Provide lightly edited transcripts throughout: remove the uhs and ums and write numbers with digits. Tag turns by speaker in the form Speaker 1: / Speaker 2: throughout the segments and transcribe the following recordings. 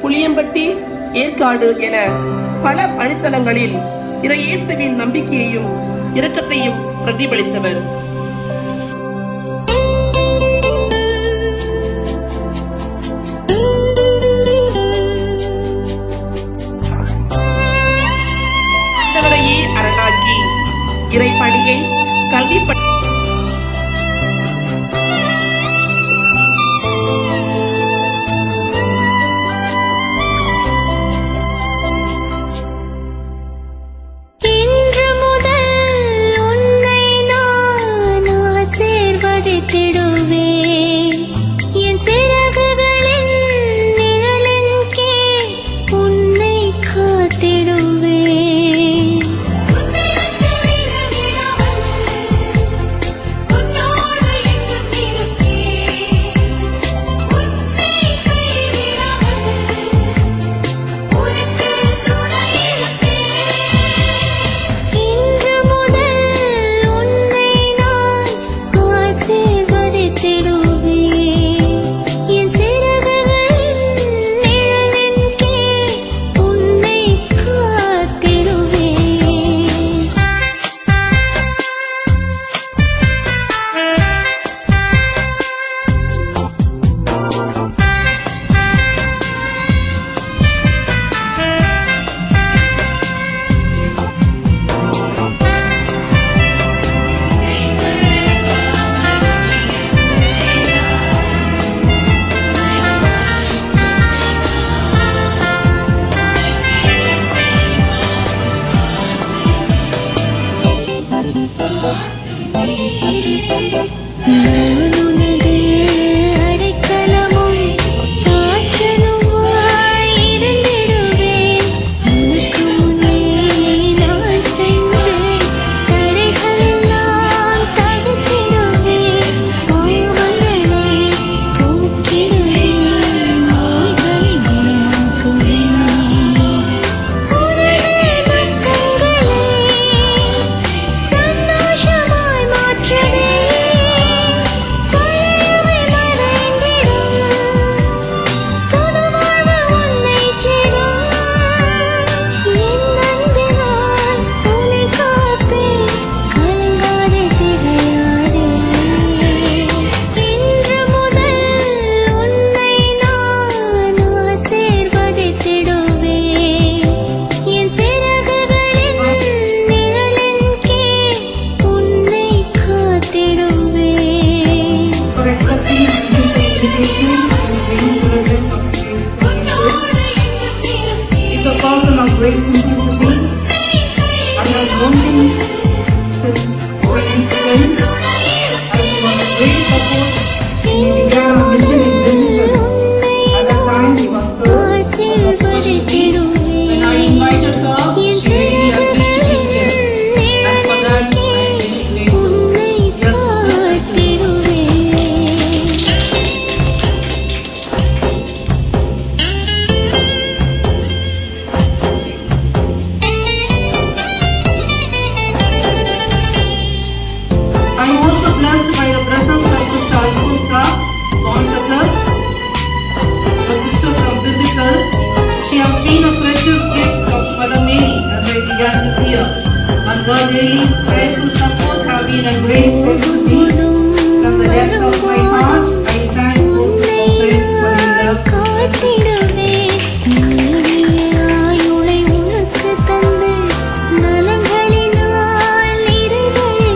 Speaker 1: புளியம்பட்டி, ஏற்காடு என பல வழித்தலங்களில் இயேசுவின் நம்பிக்கையையும் இரக்கத்தையும் பிரதிபலித்தவர். அரணாக்கி இறைப்பணியை கல்வி great simplicity. I have known him since grade 10. I was great support. He began a mission in Division. At that time, he was served as a first priest. When I invited her, she really agreed to be here. And for that, I am very grateful. Yes, she has been a precious gift of Mother Mary as I began this year, and her daily prayerful support have been a great help to me. From the depths of my heart, I thank God for your love.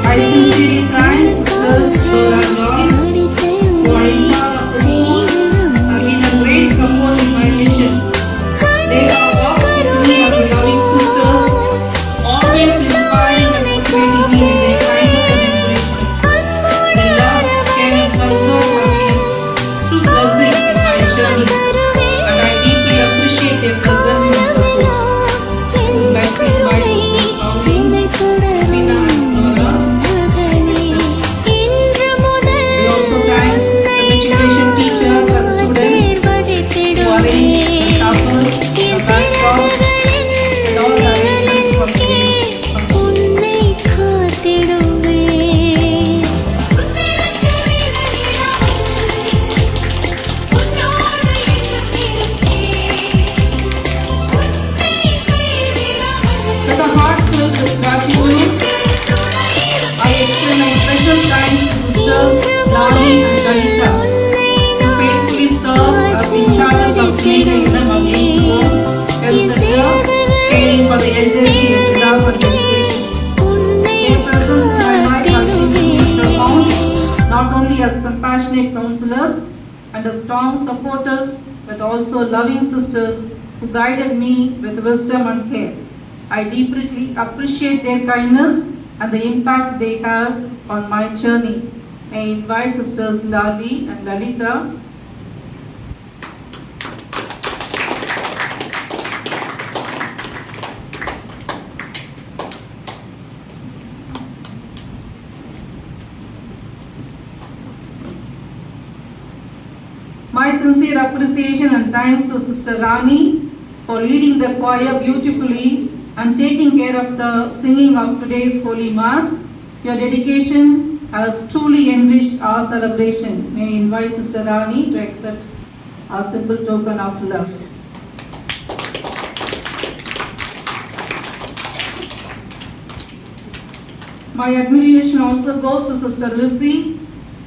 Speaker 1: I sincerely thank Sisters Dora Joyce, who are in charge of the school, have been a great support in my mission. They have walked with me as loving sisters, always inspiring and motivating me with their kindness and encouragement. Their love, care and concern have been true blessing in my journey. counselors and the strong supporters, but also loving sisters who guided me with wisdom and care. I deeply appreciate their kindness and the impact they have on my journey. I invite sisters Lali and Lalita. My sincere appreciation and thanks to Sister Rani for leading the choir beautifully and taking care of the singing of today's Holy Mass. Your dedication has truly enriched our celebration. May I invite Sister Rani to accept our simple token of love. My admiration also goes to Sister Lizzie,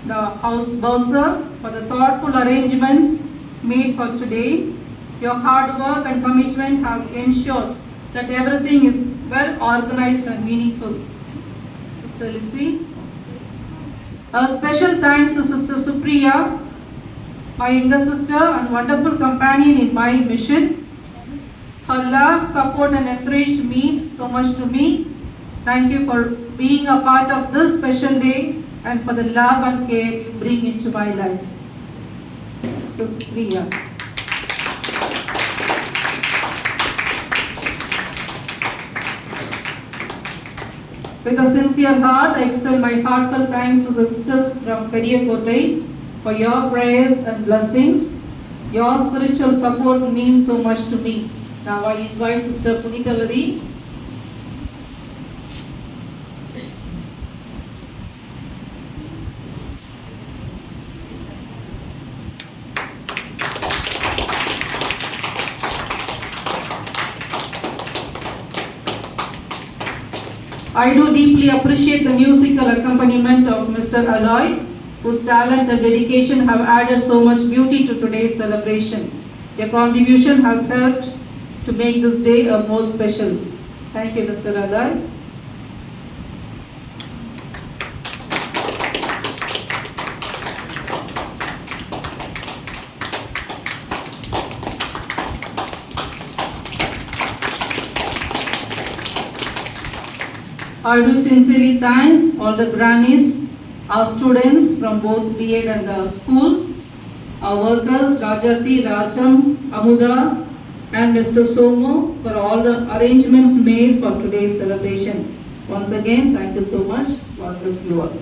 Speaker 1: the house bursar, for the thoughtful arrangements made for today. Your hard work and commitment have ensured that everything is well organized and meaningful. Sister Lizzie. A special thanks to Sister Supriya, my younger sister and wonderful companion in my mission. Her love, support and encouragement mean so much to me. Thank you for being a part of this special day and for the love and care you bring into my life. Sister Supriya. With a sincere heart, I extend my heartfelt thanks to the sisters from Periyakotai for your prayers and blessings. Your spiritual support means so much to me. Now I invite Sister Punitavadi. I do deeply appreciate the musical accompaniment of Mr. Aloy, whose talent and dedication have added so much beauty to today's celebration. Your contribution has helped to make this day a more special. Thank you, Mr. Aloy. I do sincerely thank all the grannies, our students from both B.Ed and the school, our workers, Rajati, Rajam, Amuda, and Mr. Somo for all the arrangements made for today's celebration. Once again, thank you so much. God bless you all.